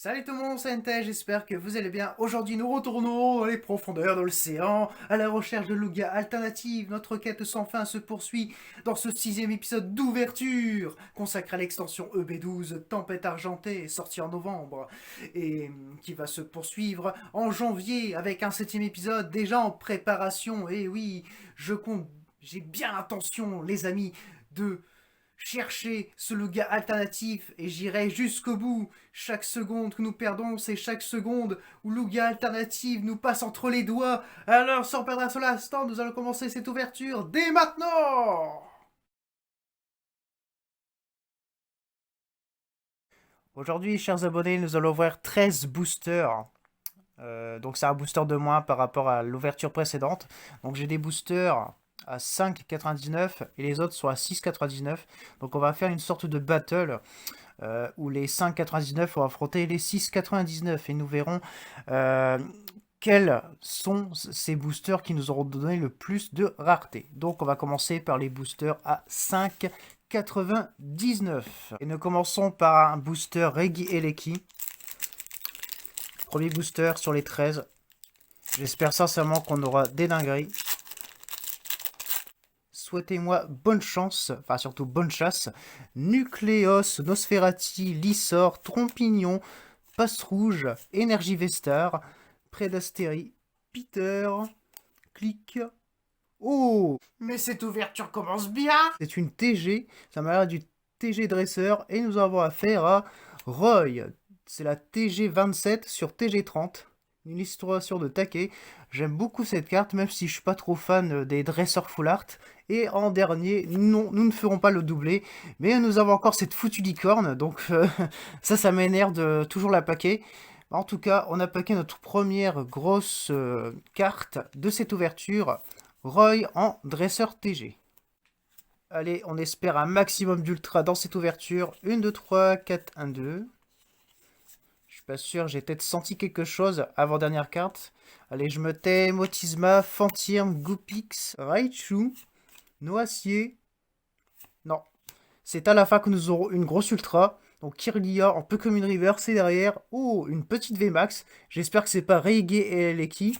Salut tout le monde, c'est NT, j'espère que vous allez bien. Aujourd'hui, nous retournons dans les profondeurs de l'océan, à la recherche de Lugia alternative. Notre quête sans fin se poursuit dans ce 6e épisode d'ouverture, consacré à l'extension EB12 Tempête Argentée, sorti en novembre, et qui va se poursuivre en janvier avec un 7e épisode déjà en préparation. Et oui, je compte, j'ai bien l'intention, les amis, de chercher ce Lugia alternatif et j'irai jusqu'au bout. Chaque seconde que nous perdons, c'est chaque seconde où Lugia alternative nous passe entre les doigts. Alors, sans perdre un seul instant, nous allons commencer cette ouverture dès maintenant. Aujourd'hui, chers abonnés, nous allons ouvrir 13 boosters. Donc c'est un booster de moins par rapport à l'ouverture précédente. Donc j'ai des boosters à 5,99 et les autres sont à 6,99. Donc on va faire une sorte de battle où les 5,99 vont affronter les 6,99 et nous verrons quels sont ces boosters qui nous auront donné le plus de rareté. Donc on va commencer par les boosters à 5,99. Et nous commençons par un booster Regi Eleki. Premier booster sur les 13. J'espère sincèrement qu'on aura des dingueries. Souhaitez-moi bonne chance, enfin surtout bonne chasse. Nucléos, Nosferati, Lissor, Trompignon, Passe Rouge, Énergie Vestar, Prédastérie, Peter, Click. Oh, mais cette ouverture commence bien. C'est une TG, ça m'a l'air du TG dresseur et nous avons affaire à Roy. C'est la TG 27 sur TG 30. Une illustration de taquet. J'aime beaucoup cette carte, même si je suis pas trop fan des dresseurs full art. Et en dernier, non, nous ne ferons pas le doublé, mais nous avons encore cette foutue licorne, donc ça m'énerve de toujours la paquer. En tout cas, on a paqué notre première grosse carte de cette ouverture, Roy en dresseur TG. Allez, on espère un maximum d'ultra dans cette ouverture. 1, 2, 3, 4, 1, 2. Je suis pas sûr, j'ai peut-être senti quelque chose avant dernière carte. Allez, je me tais. Motisma, Fantirm, Goopix, Raichu, Noacier. Non. C'est à la fin que nous aurons une grosse ultra. Donc Kirlia en Pokémon River, c'est derrière. Oh, une petite VMAX. J'espère que c'est pas Reggae et Leki.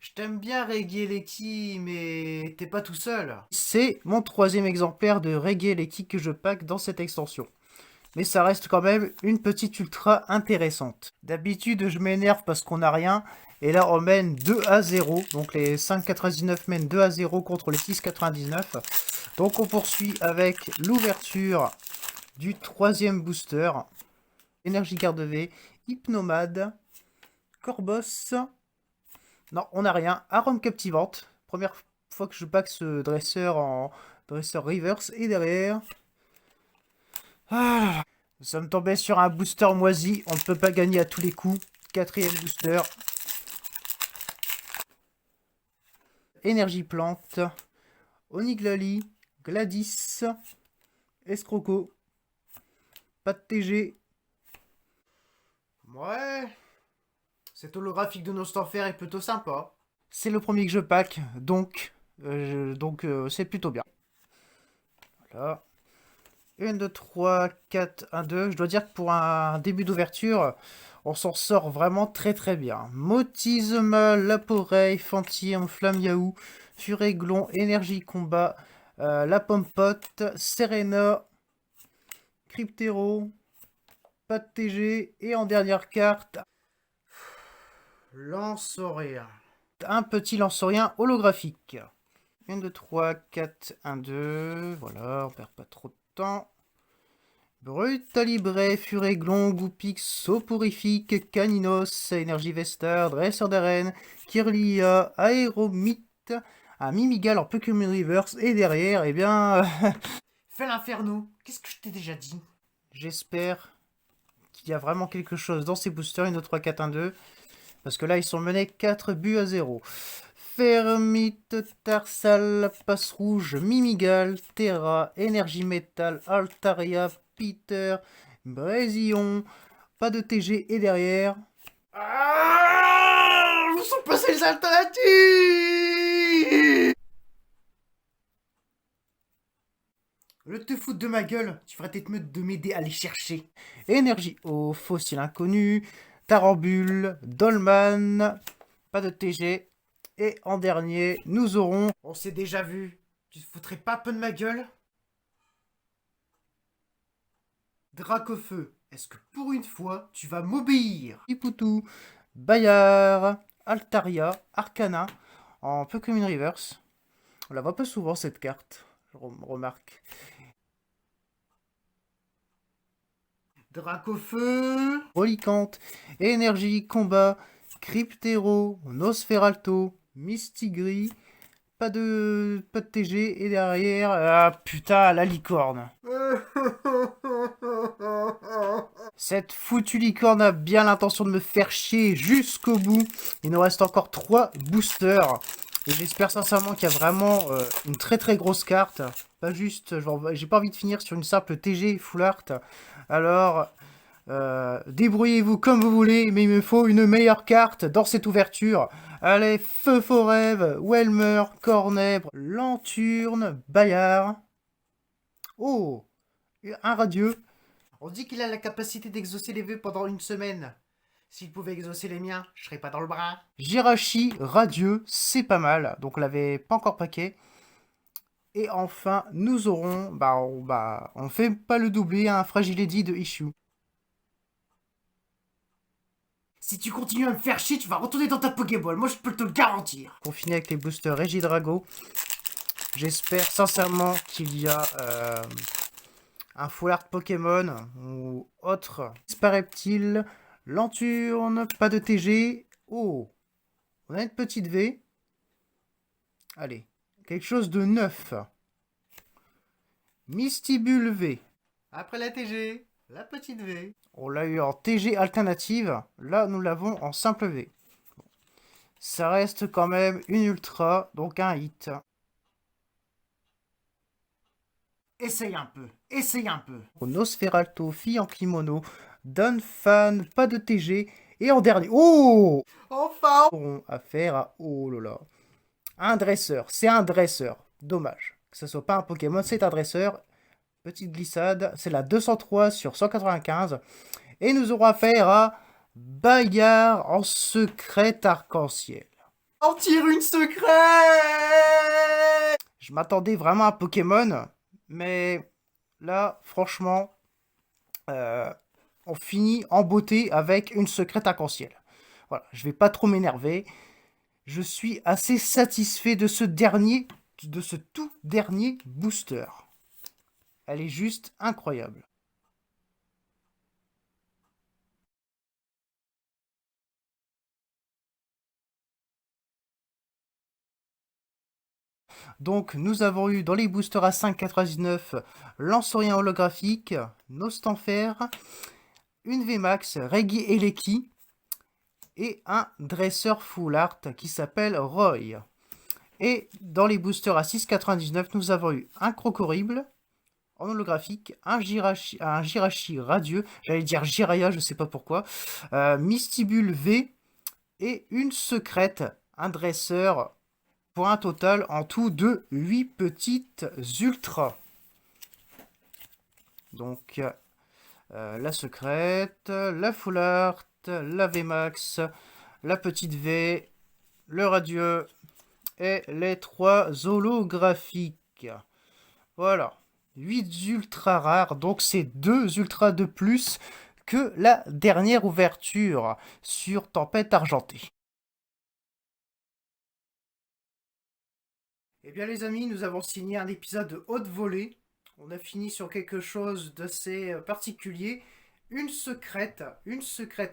Je t'aime bien Reggae Leki, mais t'es pas tout seul. C'est mon 3e exemplaire de Reggae Leki que je pack dans cette extension. Mais ça reste quand même une petite ultra intéressante. D'habitude, je m'énerve parce qu'on n'a rien. Et là, on mène 2-0. Donc les 5,99 mènent 2-0 contre les 6,99. Donc on poursuit avec l'ouverture du 3e booster. Énergie Garde V, Hypnomade, Corbos. Non, on n'a rien. Arôme Captivante. Première fois que je pack ce dresseur en dresseur reverse. Et derrière... Ah, nous sommes tombés sur un booster moisi. On ne peut pas gagner à tous les coups. 4e booster. Énergie Plante. Oniglali. Gladys. Escroco. Pas de TG. Ouais. Cet holographique de Nostanfer est plutôt sympa. C'est le premier que je pack, donc c'est plutôt bien. Voilà. 1, 2, 3, 4, 1, 2. Je dois dire que pour un début d'ouverture, on s'en sort vraiment très très bien. Motisme, Laporeille, Fantirm, Flammiaou, Furéglon, Énergie Combat, La Pompote, Serena, Cryptero, pas de TG, et en dernière carte, Lanceorien. Un petit Lanceorien holographique. 1, 2, 3, 4, 1, 2. Voilà, on perd pas trop de temps. Brutalibré, Furéglon, Goupix, Soporifique, Caninos, Énergie Vestar, Dresseur d'Arène, Kirlia, Aéromite, un Mimigal en Pokémon Reverse, et derrière, eh bien... Fais l'inferno. Qu'est-ce que je t'ai déjà dit? J'espère qu'il y a vraiment quelque chose dans ces boosters, 1, 2, 3, 4, 1, 2. Parce que là, ils sont menés 4-0. Fermite, Tarsal, Passe Rouge, Mimigal, Terra, Énergie Métal, Altaria, Peter, Brésil, pas de TG et derrière... sont passées les alternatives? Le te foutre de ma gueule, tu ferais peut-être mieux de m'aider à les chercher. Énergie au fossile inconnu, Tarambule, Dolman, pas de TG. Et en dernier, nous aurons... On s'est déjà vu. Tu te foutrais pas un peu de ma gueule? Dracofeu, est-ce que pour une fois, tu vas m'obéir? Ipoutou, Bayard, Altaria, Arcana, en Pokémon Reverse. On la voit pas souvent cette carte, je remarque. Dracofeu, Rolicante, Énergie, Combat, Cryptero, Nosferalto, Mistigris, pas de TG, et derrière, ah putain, la licorne. Cette foutue licorne a bien l'intention de me faire chier jusqu'au bout. Il nous reste encore 3 boosters. Et j'espère sincèrement qu'il y a vraiment une très très grosse carte. Pas juste, j'ai pas envie de finir sur une simple TG full art. Alors, débrouillez-vous comme vous voulez, mais il me faut une meilleure carte dans cette ouverture. Allez, Feu Forêve, Welmer, Cornèbre, Lanturne, Bayard. Oh, un radieux. On dit qu'il a la capacité d'exaucer les vœux pendant une semaine. S'il pouvait exaucer les miens, je serais pas dans le bras. Jirachi, radieux, c'est pas mal. Donc on l'avait pas encore paquet. Et enfin, nous aurons... on fait pas le doublé, un Fragility de Issue. Si tu continues à me faire chier, tu vas retourner dans ta Pokéball. Moi, je peux te le garantir. On finit avec les boosters Regidrago. J'espère sincèrement qu'il y a un full art Pokémon ou autre. Spareptile, Lanturne, pas de TG. Oh, on a une petite V. Allez, quelque chose de neuf. Mystibule V. Après la TG, la petite V. On l'a eu en TG alternative. Là, nous l'avons en simple V. Ça reste quand même une ultra, donc un hit. Essaye un peu, essaye un peu. Nosferalto, fille en kimono, Dunfan, pas de TG, et en dernier... Oh, enfin on auront affaire à... Oh là là. Un dresseur, c'est un dresseur. Dommage. Que ce soit pas un Pokémon, c'est un dresseur. Petite glissade, c'est la 203 sur 195. Et nous aurons affaire à Bayard en secret arc-en-ciel. En tire une secrète. Je m'attendais vraiment à Pokémon, mais là, franchement, on finit en beauté avec une secrète arc-en-ciel. Voilà, je vais pas trop m'énerver. Je suis assez satisfait de ce tout dernier booster. Elle est juste incroyable. Donc, nous avons eu dans les boosters à 5,99 Lancerien holographique, Nostanfer, une VMAX, Reggie Eleki et un dresseur full art qui s'appelle Roy. Et dans les boosters à 6,99, nous avons eu un Crocorible en holographique, un Jirachi radieux, j'allais dire Jiraya, je sais pas pourquoi, Mystibule V et une secrète, un dresseur, pour un total en tout de 8 petites ultras. Donc la secrète, la full art, la VMAX, la petite V, le radieux et les 3 holographiques. Voilà, 8 ultra rares, donc c'est 2 ultras de plus que la dernière ouverture sur Tempête Argentée. Eh bien les amis, nous avons signé un épisode de haute volée. On a fini sur quelque chose d'assez particulier. Une secrète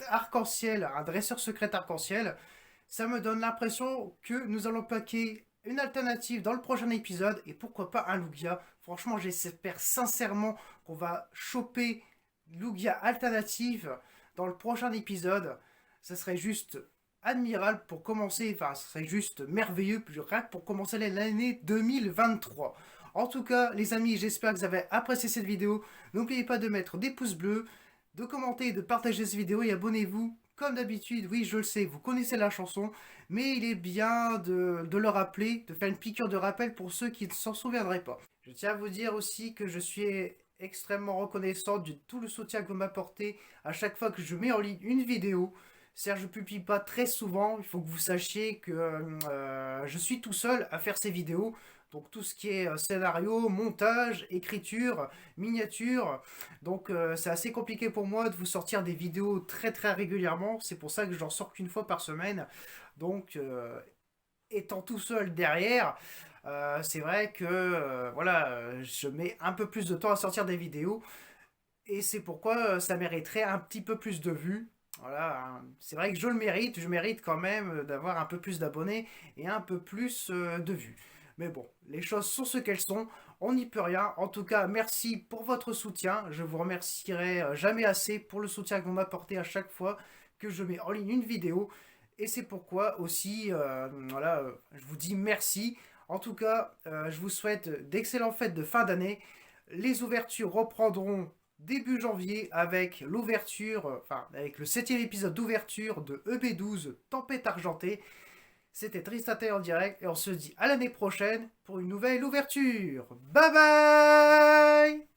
arc-en-ciel, un dresseur secret arc-en-ciel. Ça me donne l'impression que nous allons paquer une alternative dans le prochain épisode et pourquoi pas un Lugia. Franchement, j'espère sincèrement qu'on va choper Lugia alternative dans le prochain épisode. Ça serait juste admirable pour commencer, enfin, ce serait juste merveilleux rien que pour commencer l'année 2023. En tout cas, les amis, j'espère que vous avez apprécié cette vidéo. N'oubliez pas de mettre des pouces bleus, de commenter, de partager cette vidéo et abonnez-vous comme d'habitude, oui, je le sais, vous connaissez la chanson, mais il est bien de le rappeler, de faire une piqûre de rappel pour ceux qui ne s'en souviendraient pas. Je tiens à vous dire aussi que je suis extrêmement reconnaissant de tout le soutien que vous m'apportez à chaque fois que je mets en ligne une vidéo. Certes, je ne publie pas très souvent, il faut que vous sachiez que je suis tout seul à faire ces vidéos. Donc tout ce qui est scénario, montage, écriture, miniature. Donc c'est assez compliqué pour moi de vous sortir des vidéos très très régulièrement. C'est pour ça que j'en sors qu'une fois par semaine. Donc étant tout seul derrière, c'est vrai que voilà, je mets un peu plus de temps à sortir des vidéos. Et c'est pourquoi ça mériterait un petit peu plus de vues. Voilà, hein. C'est vrai que je mérite quand même d'avoir un peu plus d'abonnés et un peu plus de vues. Mais bon, les choses sont ce qu'elles sont, on n'y peut rien. En tout cas, merci pour votre soutien. Je vous remercierai jamais assez pour le soutien que vous m'apportez à chaque fois que je mets en ligne une vidéo. Et c'est pourquoi aussi, voilà, je vous dis merci. En tout cas, je vous souhaite d'excellentes fêtes de fin d'année. Les ouvertures reprendront début janvier avec l'ouverture, enfin avec le 7e épisode d'ouverture de EB12 Tempête Argentée. C'était Tristaté en direct et on se dit à l'année prochaine pour une nouvelle ouverture. Bye bye.